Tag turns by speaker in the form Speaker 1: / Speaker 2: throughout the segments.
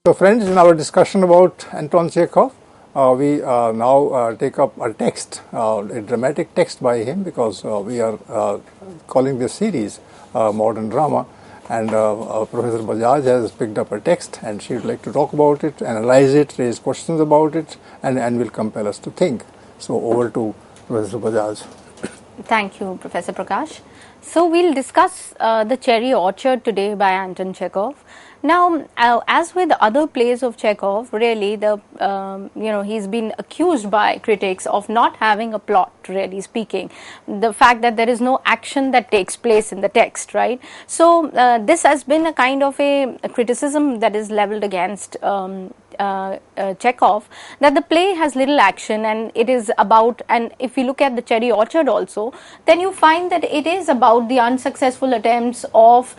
Speaker 1: So friends, in our discussion about Anton Chekhov, we now take up a text, a dramatic text by him, because we are calling this series Modern Drama, and Professor Bajaj has picked up a text and she would like to talk about it, analyze it, raise questions about it, and will compel us to think. So over to Professor Bajaj.
Speaker 2: Thank you, Professor Prakash. So we'll discuss The Cherry Orchard today by Anton Chekhov. Now, as with other plays of Chekhov, really he's been accused by critics of not having a plot, really speaking. The fact that there is no action that takes place in the text, right? So this has been a kind of a criticism that is leveled against Chekhov, that the play has little action, and it is about, and if you look at The Cherry Orchard also, then you find that it is about the unsuccessful attempts of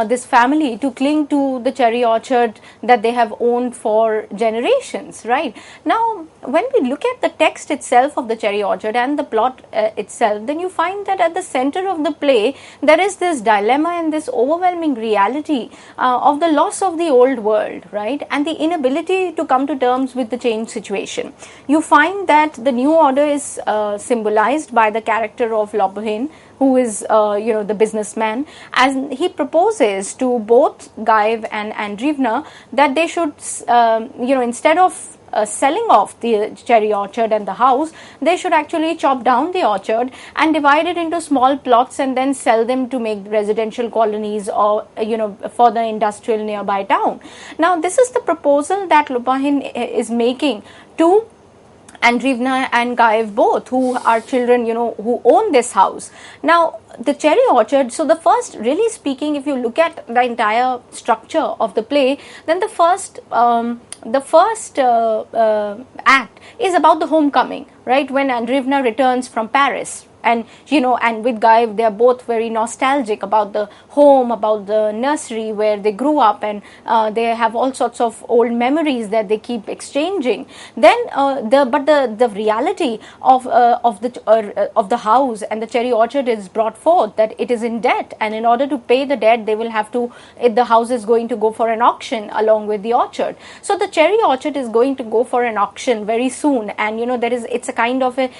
Speaker 2: this family to cling to the cherry orchard that they have owned for generations, right? Now, when we look at the text itself of The Cherry Orchard and the plot itself, then you find that at the center of the play there is this dilemma and this overwhelming reality of the loss of the old world, right, and the inability to come to terms with the changed situation. You find that the new order is symbolized by the character of Lopukhin, who is the businessman, as he proposes to both Gaiv and Andreevna that they should instead of selling off the cherry orchard and the house, they should actually chop down the orchard and divide it into small plots and then sell them to make residential colonies or for the industrial nearby town. Now, this is the proposal that Lopukhin is making to Andreevna and Gaiv both, who are children, who own this house. Now, the cherry orchard, so the first, really speaking, if you look at the entire structure of the play, then the first act is about the homecoming, right, when Andreevna returns from Paris. And with Gaiv, they are both very nostalgic about the home, about the nursery where they grew up, and they have all sorts of old memories that they keep exchanging. Then the reality of the house and the cherry orchard is brought forth, that it is in debt, and in order to pay the debt, they will have to. The house is going to go for an auction along with the orchard. So the cherry orchard is going to go for an auction very soon, and it's a kind of a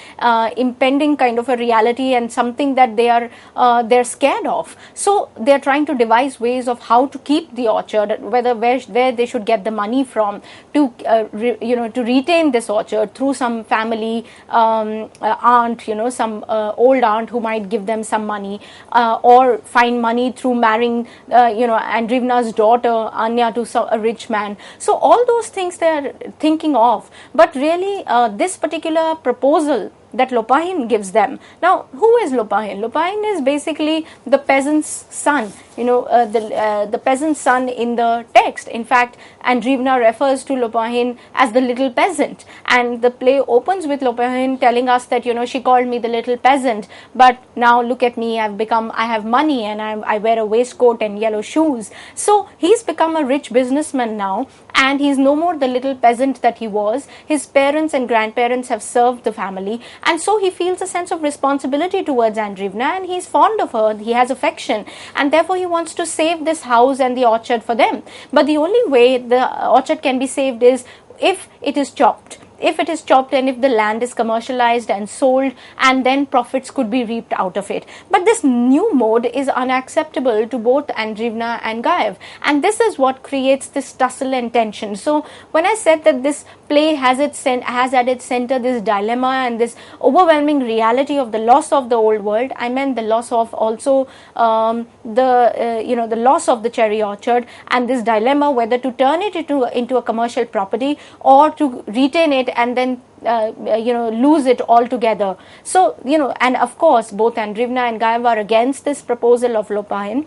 Speaker 2: impending kind of a reality and something that they're scared of. So they're trying to devise ways of how to keep the orchard, where they should get the money from to retain this orchard through some family aunt, some old aunt who might give them some money, or find money through marrying Andreevna's daughter Anya to a rich man. So all those things they're thinking of, but really this particular proposal that Lopukhin gives them. Now, who is Lopukhin? Lopukhin is basically the peasant's son, the peasant's son in the text. In fact, Andreevna refers to Lopukhin as the little peasant, and the play opens with Lopukhin telling us that, she called me the little peasant, but now look at me, I have money, and I wear a waistcoat and yellow shoes. So he's become a rich businessman now, and he's no more the little peasant that he was. His parents and grandparents have served the family, and so he feels a sense of responsibility towards Andreevna, and he's fond of her, he has affection, and therefore he wants to save this house and the orchard for them. But the only way the orchard can be saved is if it is chopped. If it is chopped and if the land is commercialized and sold, and then profits could be reaped out of it. But this new mode is unacceptable to both Andreevna and Gaiv, and this is what creates this tussle and tension. So when I said that this play has at its center this dilemma and this overwhelming reality of the loss of the old world, I meant the loss of also the loss of the cherry orchard, and this dilemma whether to turn it into a commercial property or to retain it and then lose it altogether. So and of course both Andreevna and Gaiv are against this proposal of Lopukhin.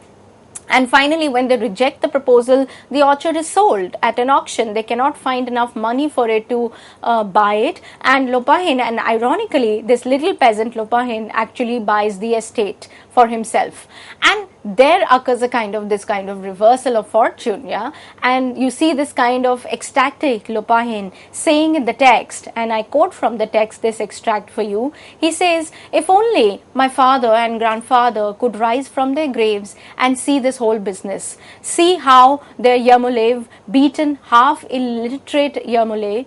Speaker 2: And finally, when they reject the proposal, the orchard is sold at an auction. They cannot find enough money for it to buy it. And Lopukhin, and ironically, this little peasant Lopukhin actually buys the estate for himself. And there occurs this kind of reversal of fortune, yeah, and you see this kind of ecstatic Lopahin saying in the text, and I quote from the text this extract for you. He says, "If only my father and grandfather could rise from their graves and see this whole business, see how their Yamulev, beaten, half illiterate Yamule,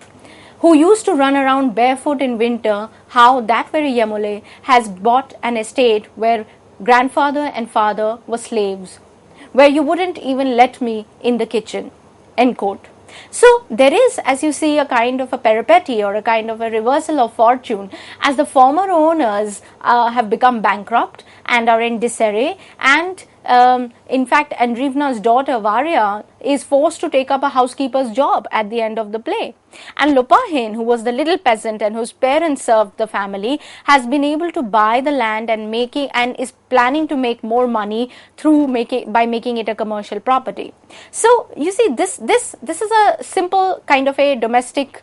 Speaker 2: who used to run around barefoot in winter, how that very Yamule has bought an estate where grandfather and father were slaves, where you wouldn't even let me in the kitchen," end quote. So there is, as you see, a kind of a peripety or a kind of a reversal of fortune, as the former owners have become bankrupt and are in disarray, and in fact Andreevna's daughter Varya is forced to take up a housekeeper's job at the end of the play. And Lopahin, who was the little peasant and whose parents served the family, has been able to buy the land and is planning to make more money by making it a commercial property. So you see, this is a simple kind of a domestic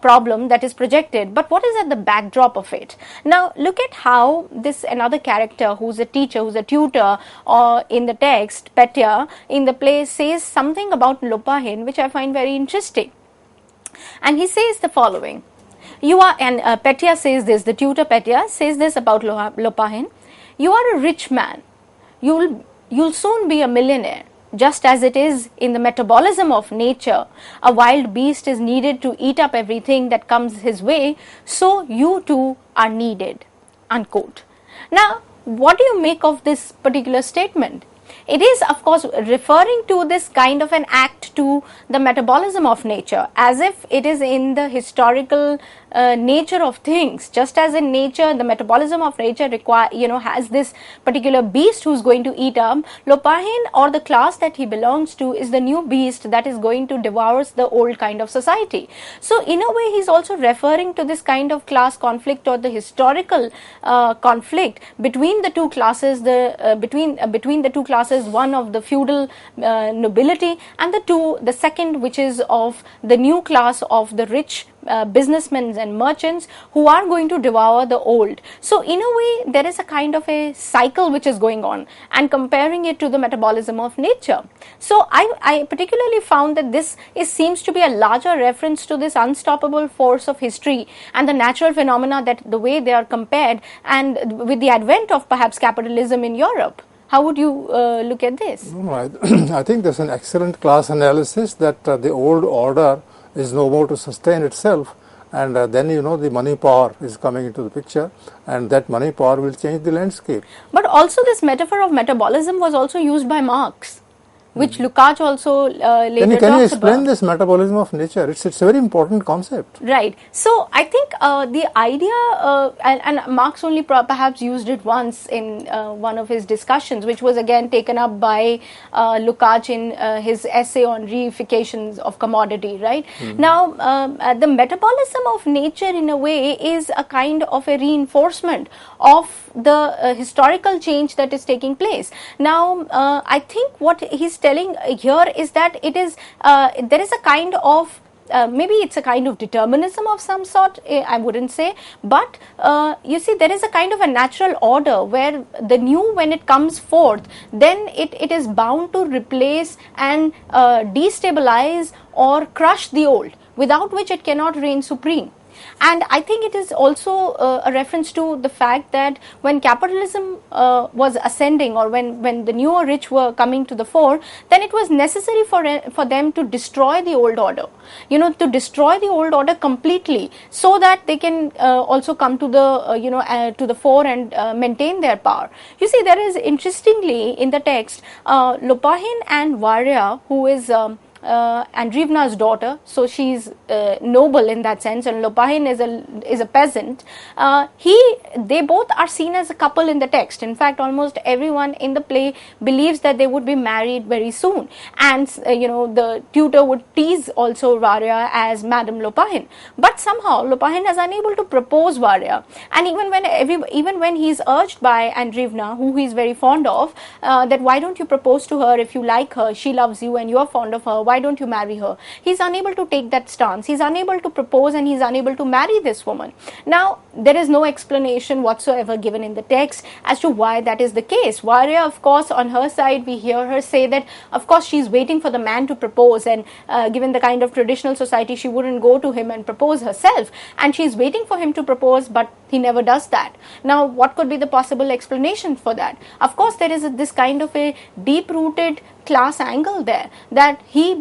Speaker 2: problem that is projected, but what is at the backdrop of it? Now look at how this another character, who's a teacher, who's a tutor, or in the text, Petya, in the play, says something about Lopahin which I find very interesting. And he says the following. Petya says this, the tutor Petya says this about Lopahin: "You are a rich man. You'll soon be a millionaire. Just as it is in the metabolism of nature, a wild beast is needed to eat up everything that comes his way, so you too are needed," unquote. Now, what do you make of this particular statement? It is, of course, referring to this kind of an act to the metabolism of nature, as if it is in the historical nature of things. Just as in nature, the metabolism of nature has this particular beast who's going to eat up. Lopahin, or the class that he belongs to, is the new beast that is going to devour the old kind of society. So in a way, he's also referring to this kind of class conflict, or the historical conflict between the two classes, between the two classes, one of the feudal nobility, and the second, which is of the new class of the rich businessmen and merchants, who are going to devour the old. So in a way, there is a kind of a cycle which is going on, and comparing it to the metabolism of nature. So I particularly found that this seems to be a larger reference to this unstoppable force of history and the natural phenomena, that the way they are compared, and with the advent of perhaps capitalism in Europe. How would you look at this?
Speaker 1: I think there's an excellent class analysis that the old order is no more to sustain itself, and then the money power is coming into the picture, and that money power will change the landscape.
Speaker 2: But also this metaphor of metabolism was also used by Marx, which Lukács also later talks about.
Speaker 1: Can you explain this metabolism of nature? It's a very important concept.
Speaker 2: Right. So I think the idea, and Marx only perhaps used it once in one of his discussions, which was again taken up by Lukács in his essay on reifications of commodity, right? Now, the metabolism of nature in a way is a kind of a reinforcement of the historical change that is taking place. Now, I think what he's telling here is that it is there is a kind of maybe it's a kind of determinism of some sort, I wouldn't say, but you see, there is a kind of a natural order where the new, when it comes forth, then it is bound to replace and destabilize or crush the old, without which it cannot reign supreme. And I think it is also a reference to the fact that when capitalism was ascending, or when the newer rich were coming to the fore, then it was necessary for them to destroy the old order, to destroy the old order completely, so that they can also come to the to the fore and maintain their power. You see, there is, interestingly, in the text, Lopahin and Varya, who is Andreevna's daughter, so she's noble in that sense, and Lopahin is a peasant. They both are seen as a couple in the text. In fact, almost everyone in the play believes that they would be married very soon, and the tutor would tease also Varya as Madam Lopahin. But somehow Lopahin is unable to propose Varya, and even when he is urged by Andreevna, who he is very fond of, that why don't you propose to her if you like her, she loves you and you are fond of her, why don't you marry her? He's unable to take that stance. He's unable to propose, and he's unable to marry this woman. Now, there is no explanation whatsoever given in the text as to why that is the case. Varya, of course, on her side, we hear her say that, of course, she's waiting for the man to propose, and given the kind of traditional society, she wouldn't go to him and propose herself, and she's waiting for him to propose, but he never does that. Now, what could be the possible explanation for that? Of course, there is this kind of a deep-rooted class angle there, that he's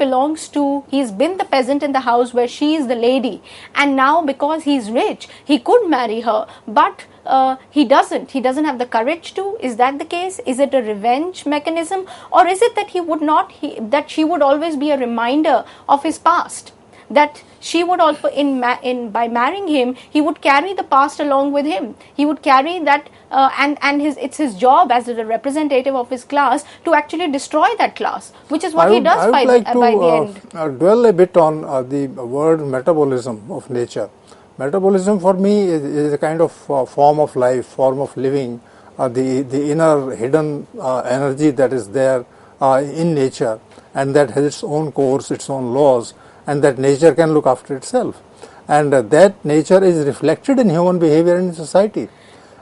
Speaker 2: been the peasant in the house where she is the lady, and now because he's rich, he could marry her, but he doesn't have the courage to. Is that the case? Is it a revenge mechanism, or is it that that she would always be a reminder of his past, that she would also, by marrying him, he would carry the past along with him. He would carry that, it's his job as the representative of his class to actually destroy that class, which is what he does by the end.
Speaker 1: Dwell a bit on the word metabolism of nature. Metabolism for me is a kind of form of life, form of living, the inner hidden energy that is there in nature, and that has its own course, its own laws, and that nature can look after itself. And that nature is reflected in human behavior in society.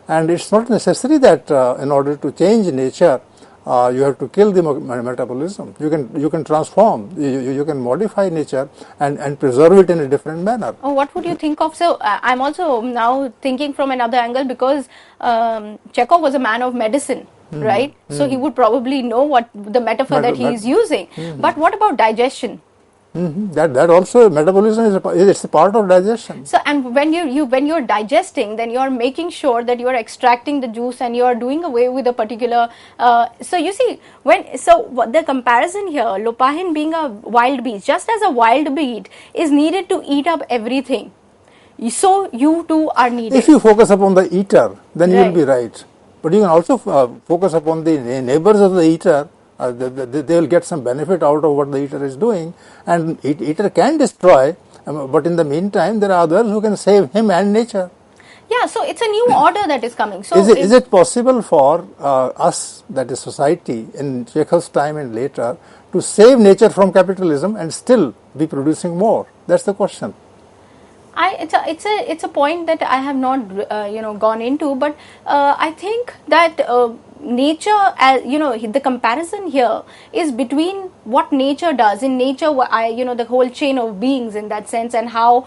Speaker 1: And it's not necessary that in order to change nature, you have to kill the metabolism. You can transform, you can modify nature and preserve it in a different manner.
Speaker 2: Oh, what would you think of? So I'm also now thinking from another angle, because Chekhov was a man of medicine, right? So he would probably know what the metaphor that he is using. But what about digestion?
Speaker 1: That also, metabolism it's a part of digestion.
Speaker 2: So, and when you're digesting, then you're making sure that you're extracting the juice, and you're doing away with a particular. So you see, the comparison here, Lopahin being a wild beast, just as a wild beast is needed to eat up everything, so you too are needed.
Speaker 1: If you focus upon the eater, then you will be right. But you can also focus upon the neighbors of the eater. They will get some benefit out of what the eater is doing, and eater can destroy, but in the meantime there are others who can save him and nature.
Speaker 2: Yeah, so it's a new order that is coming. So
Speaker 1: is it possible for us, that is society, in Chekhov's time and later, to save nature from capitalism and still be producing more? That's the question.
Speaker 2: It's a point that I have not gone into, but I think that nature, as the comparison here is between what nature does. In nature, the whole chain of beings in that sense, and how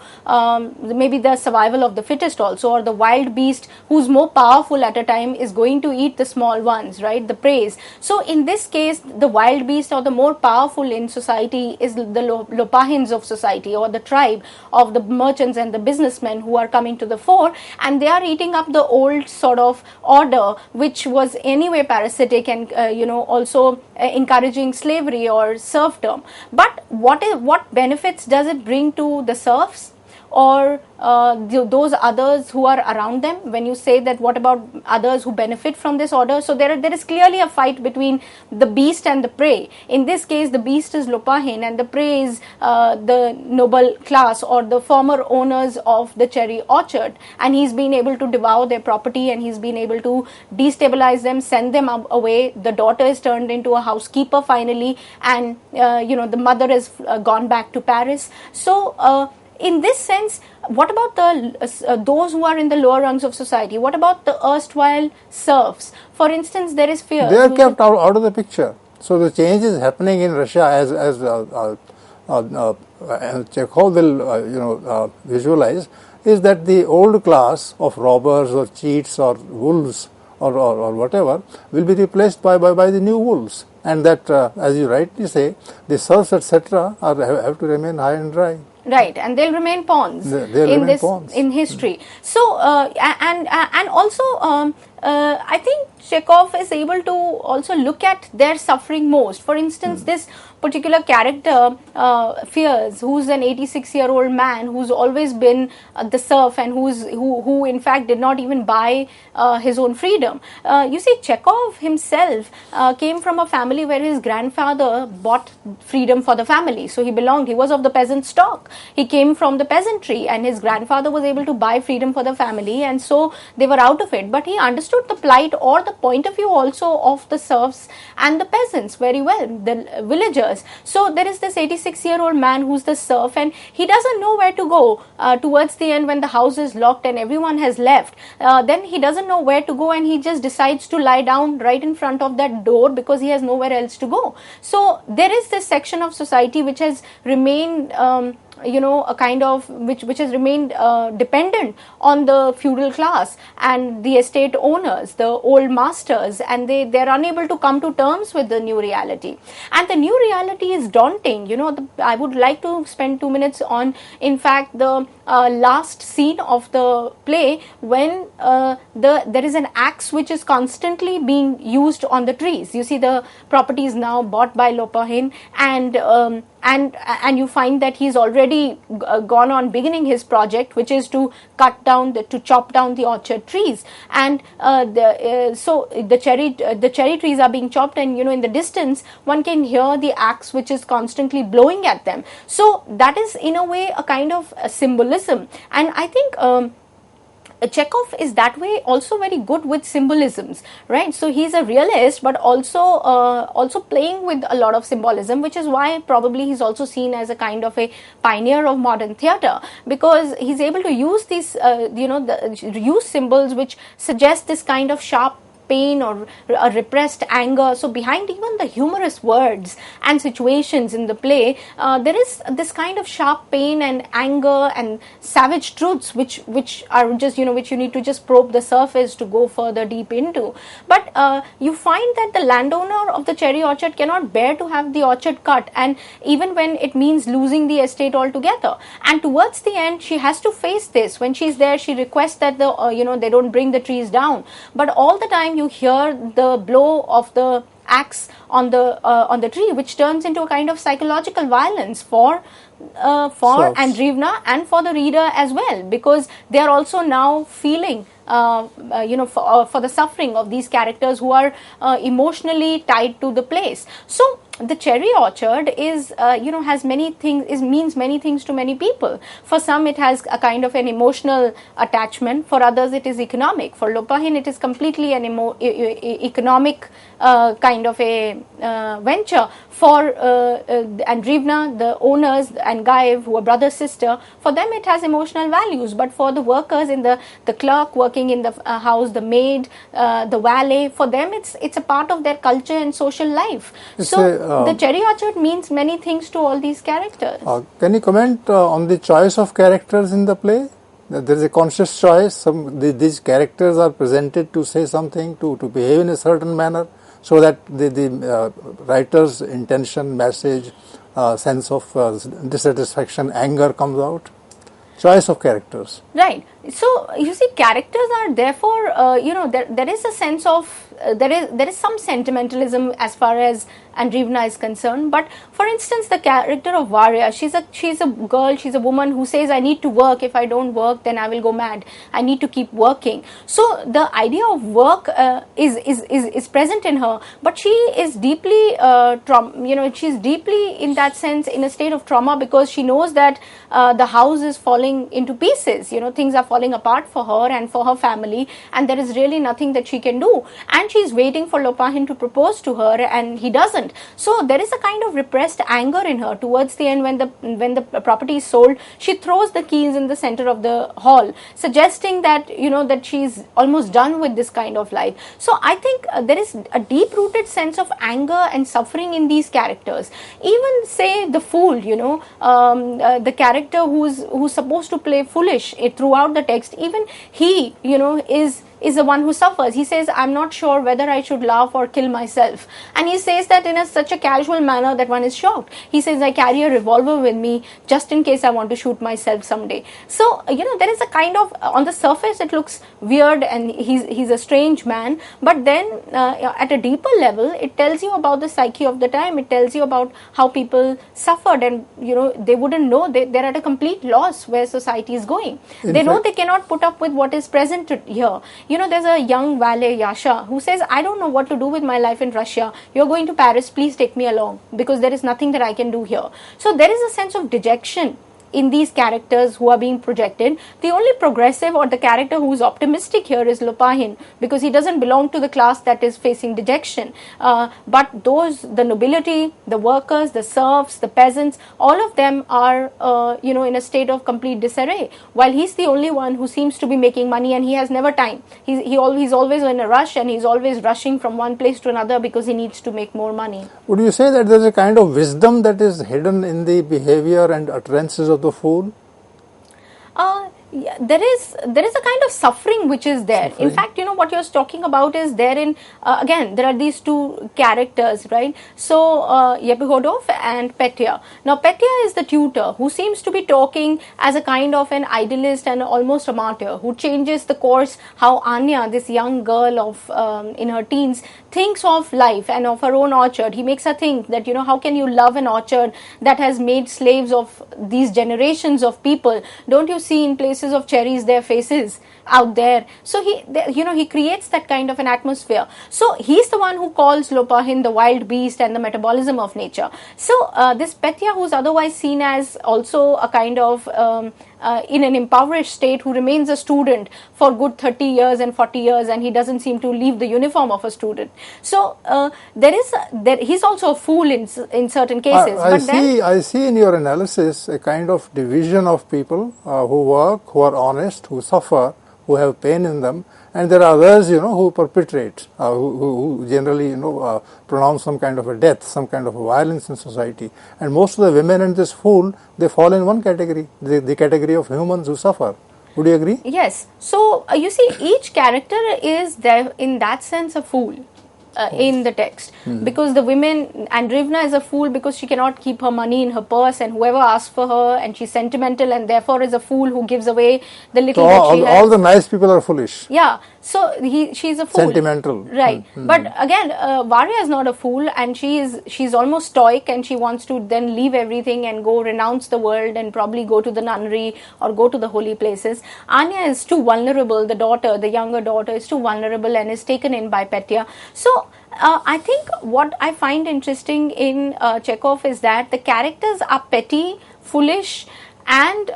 Speaker 2: maybe the survival of the fittest also, or the wild beast who's more powerful at a time is going to eat the small ones, right, the prey. So in this case, the wild beast or the more powerful in society is the Lopahins of society, or the tribe of the merchants and the businessmen who are coming to the fore, and they are eating up the old sort of order, which was anyway parasitic, and also encouraging slavery or serfdom. But what benefits does it bring to the serfs, or those others who are around them? When you say that, what about others who benefit from this order? So there is clearly a fight between the beast and the prey. In this case, the beast is Lopahin, and the prey is the noble class, or the former owners of the cherry orchard, and he's been able to devour their property, and he's been able to destabilize them, send them away. The daughter is turned into a housekeeper finally, and the mother has gone back to Paris. So in this sense, what about those who are in the lower rungs of society? What about the erstwhile serfs? For instance, there is fear.
Speaker 1: They are kept out of the picture. So the change is happening in Russia, as Chekhov will visualize, is that the old class of robbers or cheats or wolves or whatever will be replaced by the new wolves, and that, as you rightly say, the serfs, etc., have to remain high and dry.
Speaker 2: Right, and they'll remain pawns in history. So, and also, I think Chekhov is able to also look at their suffering most. For instance, this particular character, Fears, who's an 86-year-old man who's always been the serf, and who in fact did not even buy his own freedom. You see, Chekhov himself came from a family where his grandfather bought freedom for the family. So he was of the peasant stock. He came from the peasantry, and his grandfather was able to buy freedom for the family, and so they were out of it. But he understood understood the plight or the point of view also of the serfs and the peasants very well, the villagers. So there is this 86-year-old man who's the serf, and he doesn't know where to go towards the end when the house is locked and everyone has left. Then he doesn't know where to go, and he just decides to lie down right in front of that door because he has nowhere else to go. So there is this section of society which has remained a kind of which has remained dependent on the feudal class and the estate owners, the old masters, and they're unable to come to terms with the new reality. And the new reality is daunting. I would like to spend 2 minutes on, in fact, the last scene of the play, when there is an axe which is constantly being used on the trees. You see, the property is now bought by Lopahin, and you find that he's already gone on beginning his project, which is to chop down the orchard trees, and so the cherry trees are being chopped, and in the distance one can hear the axe which is constantly blowing at them. So that is in a way a kind of a symbolism, and I think Chekhov is that way also very good with symbolisms, right? So he's a realist, but also playing with a lot of symbolism, which is why probably he's also seen as a kind of a pioneer of modern theatre, because he's able to use these use symbols which suggest this kind of sharp pain or a repressed anger. So behind even the humorous words and situations in the play, there is this kind of sharp pain and anger and savage truths which are just which you need to just probe the surface to go further deep into. But you find that the landowner of the cherry orchard cannot bear to have the orchard cut, and even when it means losing the estate altogether. And towards the end, she has to face this. When she's there, she requests that they don't bring the trees down, but all the time you hear the blow of the axe on the tree, which turns into a kind of psychological violence for Andreevna and for the reader as well, because they are also now feeling for the suffering of these characters who are emotionally tied to the place. So the cherry orchard is has many things, means many things to many people. For some it has a kind of an emotional attachment, for others it is economic. For Lopahin it is completely an economic kind of a venture. For Andreevna, the owners, and Gaev, who are brother sister, for them it has emotional values. But for the workers in the clerk working in the house, the maid, the valet, for them it's a part of their culture and social life. The cherry orchard means many things to all these characters.
Speaker 1: Can you comment on the choice of characters in the play? There is a conscious choice. These characters are presented to say something, to behave in a certain manner, so that the writer's intention, message, sense of dissatisfaction, anger comes out. Choice of characters.
Speaker 2: Right. So you see, characters are therefore there is a sense of there is some sentimentalism as far as Andreevna is concerned. But for instance, the character of Varya, she's a girl, she's a woman who says, I need to work. If I don't work, then I will go mad. I need to keep working. So the idea of work is present in her, but she is deeply she's deeply in that sense in a state of trauma, because she knows that the house is falling into pieces. Things are falling apart for her and for her family, and there is really nothing that she can do. And she's waiting for Lopahin to propose to her, and he doesn't. So there is a kind of repressed anger in her. Towards the end, when the property is sold, she throws the keys in the center of the hall, suggesting that that she's almost done with this kind of life. So I think there is a deep-rooted sense of anger and suffering in these characters. Even say the fool, the character who's supposed to play foolish throughout the text, even he is the one who suffers. He says, I'm not sure whether I should laugh or kill myself. And he says that in such a casual manner that one is shocked. He says, I carry a revolver with me just in case I want to shoot myself someday. So, there is a kind of, on the surface it looks weird and he's a strange man. But then at a deeper level, it tells you about the psyche of the time. It tells you about how people suffered, and, they wouldn't know. They're at a complete loss where society is going. They know they cannot put up with what is present here. There's a young valet, Yasha, who says, I don't know what to do with my life in Russia. You're going to Paris, please take me along, because there is nothing that I can do here. So there is a sense of dejection in these characters who are being projected. The only progressive or the character who is optimistic here is Lopahin, because he doesn't belong to the class that is facing dejection. But the nobility, the workers, the serfs, the peasants, all of them are in a state of complete disarray, while he's the only one who seems to be making money, and he has never time. He's always in a rush, and he's always rushing from one place to another because he needs to make more money.
Speaker 1: Would you say that there's a kind of wisdom that is hidden in the behavior and utterances of the fool?
Speaker 2: Yeah, there is a kind of suffering which is there. In fact, what you're talking about is there in again there are these two characters, right? So Yepihodov and Petya. Now Petya is the tutor who seems to be talking as a kind of an idealist and almost a martyr, who changes the course how Anya, this young girl of in her teens, thinks of life and of her own orchard. He makes her think that how can you love an orchard that has made slaves of these generations of people? Don't you see in places of cherries their faces out there? So he creates that kind of an atmosphere. So he's the one who calls Lopahin the wild beast and the metabolism of nature. So this Petya, who's otherwise seen as also a kind of in an impoverished state, who remains a student for good 30 years and 40 years, and he doesn't seem to leave the uniform of a student. So he's also a fool in certain cases.
Speaker 1: I see in your analysis a kind of division of people who work, who are honest, who suffer, who have pain in them, and there are others, who perpetrate, who generally, pronounce some kind of a death, some kind of a violence in society. And most of the women in this fool, they fall in one category, the category of humans who suffer. Would you agree?
Speaker 2: Yes. So you see, each character is there in that sense a fool. In the text, because the women, Andreevna is a fool because she cannot keep her money in her purse, and whoever asks for her, and she's sentimental, and therefore is a fool who gives away the little that she has.
Speaker 1: All the nice people are foolish.
Speaker 2: Yeah, so she's a fool.
Speaker 1: Sentimental,
Speaker 2: right? But again, Varya is not a fool, and she's almost stoic, and she wants to then leave everything and go renounce the world and probably go to the nunnery or go to the holy places. Anya is too vulnerable. The younger daughter, is too vulnerable and is taken in by Petya. So I think what I find interesting in Chekhov is that the characters are petty, foolish, and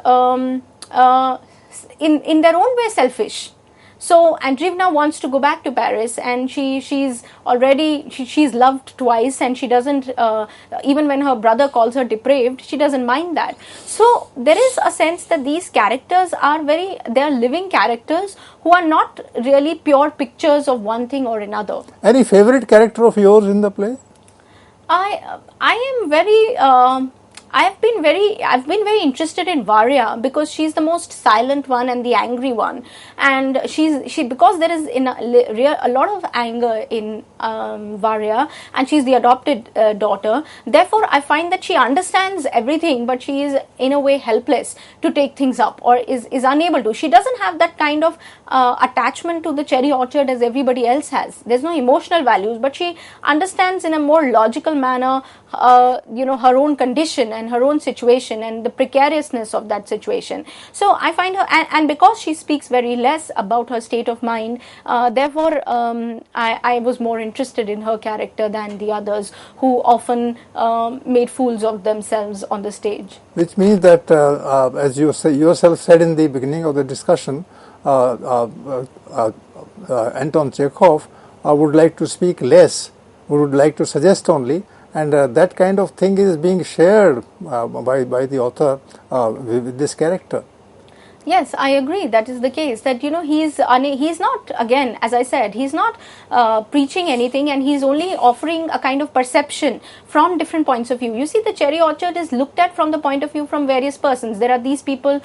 Speaker 2: in their own way selfish. So Andreevna wants to go back to Paris, and she's loved twice, and she doesn't even when her brother calls her depraved, she doesn't mind that. So there is a sense that these characters are living characters who are not really pure pictures of one thing or another.
Speaker 1: Any favorite character of yours in the play?
Speaker 2: I am very. I've been very interested in Varya because she's the most silent one and the angry one, and because there is a lot of anger in Varya, and she's the adopted daughter. Therefore, I find that she understands everything, but she is in a way helpless to take things up, or is unable to. She doesn't have that kind of attachment to the cherry orchard as everybody else has. There's no emotional values, but she understands in a more logical manner her own condition and her own situation and the precariousness of that situation. So I find her, and because she speaks very less about her state of mind, therefore I was more interested in her character than the others, who often made fools of themselves on the stage.
Speaker 1: Which means that, as you yourself said in the beginning of the discussion, Anton Chekhov would like to speak less, would like to suggest only, and that kind of thing is being shared by the author with this character.
Speaker 2: Yes, I agree. That is the case. That he's not, again, as I said, he's not preaching anything, and he's only offering a kind of perception from different points of view. You see, the cherry orchard is looked at from the point of view from various persons. There are these people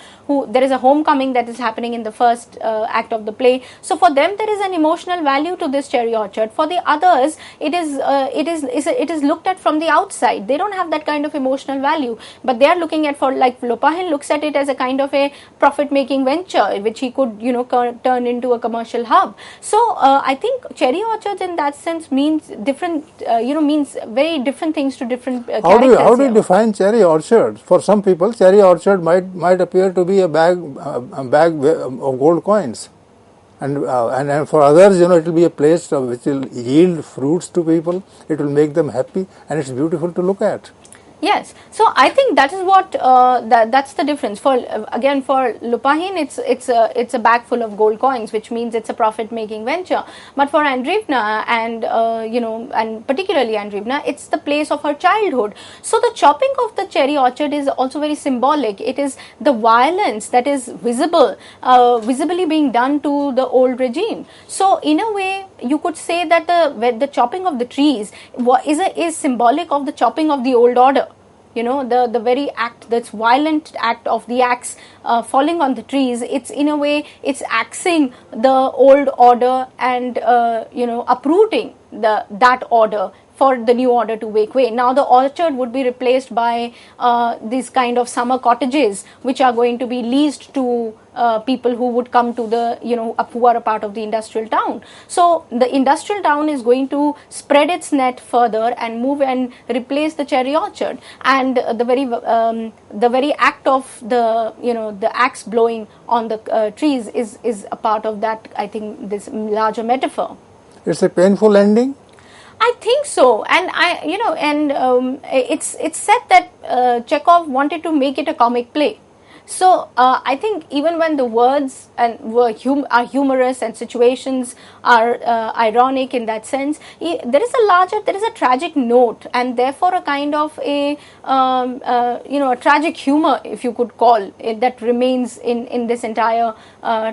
Speaker 2: there is a homecoming that is happening in the first act of the play. So for them, there is an emotional value to this cherry orchard. For the others, it is looked at from the outside. They don't have that kind of emotional value, but they are looking at, like Lopahin looks at it as a kind of a profit-making venture, which he could, turn into a commercial hub. So I think cherry orchards in that sense means different, means very different things to different characters.
Speaker 1: How do you define cherry orchard? For some people, cherry orchard might appear to be a bag of gold coins, and for others, it will be a place which will yield fruits to people. It will make them happy, and it's beautiful to look at.
Speaker 2: Yes, so I think that is what that's the difference. For again, for Lupahin, it's a bag full of gold coins, which means it's a profit making venture. But for Andreevna and and particularly Andreevna, it's the place of her childhood. So the chopping of the cherry orchard is also very symbolic. It is the violence that is visibly being done to the old regime. So in a way, you could say that the chopping of the trees is symbolic of the chopping of the old order. The very act, that's violent act of the axe falling on the trees, it's in a way it's axing the old order and uprooting that order for the new order to make way. Now the orchard would be replaced by these kind of summer cottages, which are going to be leased to people who would come to the who are a part of the industrial town. So the industrial town is going to spread its net further and move and replace the cherry orchard, and the very act of the axe blowing on the trees is a part of that, I think, this larger metaphor.
Speaker 1: It's a painful ending.
Speaker 2: I think so, and it's said that Chekhov wanted to make it a comic play. So I think even when the words are humorous and situations are ironic in that sense, there is a tragic note, and therefore a kind of a tragic humor, if you could call it, that remains in this entire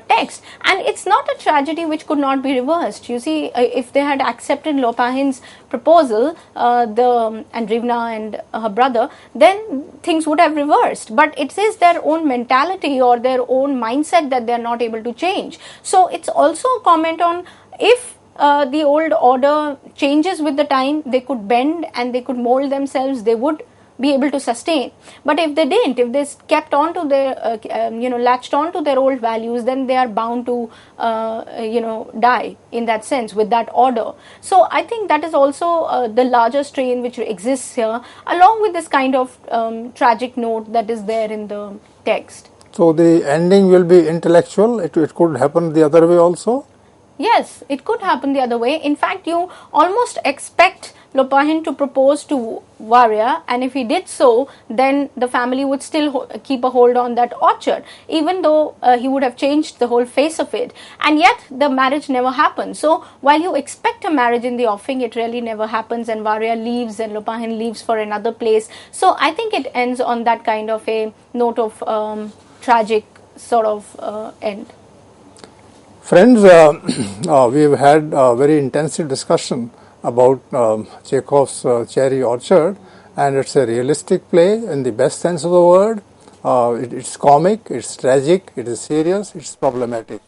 Speaker 2: text. And it's not a tragedy which could not be reversed. You see, if they had accepted Lopahin's proposal, the Andreevna and her brother, then things would have reversed. But it is their own mentality or their own mindset that they are not able to change. So it's also a comment on, if the old order changes with the time, they could bend and they could mold themselves, they would be able to sustain. But if they didn't, if they kept on to their latched on to their old values, then they are bound to die in that sense with that order. So I think that is also the larger strain which exists here, along with this kind of tragic note that is there in the text.
Speaker 1: So the ending will be intellectual. It could happen the other way also.
Speaker 2: Yes, it could happen the other way. In fact, you almost expect Lopahin to propose to Varya, and if he did so, then the family would still keep a hold on that orchard, even though he would have changed the whole face of it. And yet the marriage never happened. So while you expect a marriage in the offing, it really never happens, and Varya leaves and Lopahin leaves for another place. So I think it ends on that kind of a note of tragic sort of end.
Speaker 1: Friends, we've had a very intensive discussion about Chekhov's Cherry Orchard, and it's a realistic play in the best sense of the word. It's comic, it's tragic, it is serious, it's problematic,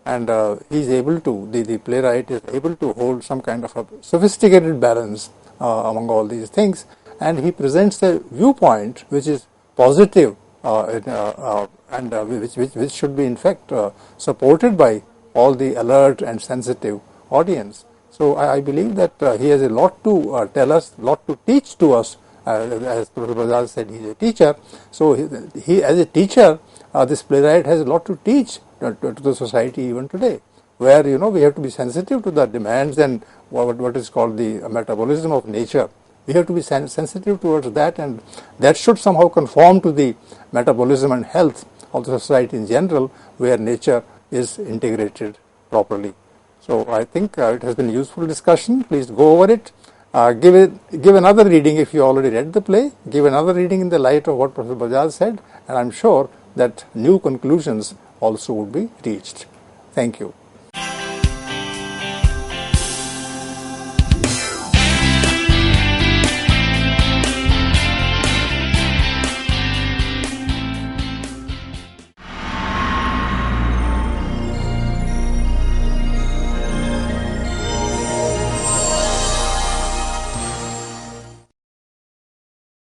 Speaker 1: and he's able to, the playwright is able to hold some kind of a sophisticated balance among all these things, and he presents a viewpoint which is positive and which should be in fact supported by all the alert and sensitive audience. So I believe that he has a lot to tell us, lot to teach to us. As Professor Bajaj said, he is a teacher. So he as a teacher, this playwright has a lot to teach to the society even today, where we have to be sensitive to the demands and what is called the metabolism of nature. We have to be sensitive towards that, and that should somehow conform to the metabolism and health of the society in general, where nature is integrated properly. So I think it has been a useful discussion. Please go over it. Give another reading if you already read the play. Give another reading in the light of what Professor Bajaj said, and I'm sure that new conclusions also would be reached. Thank you.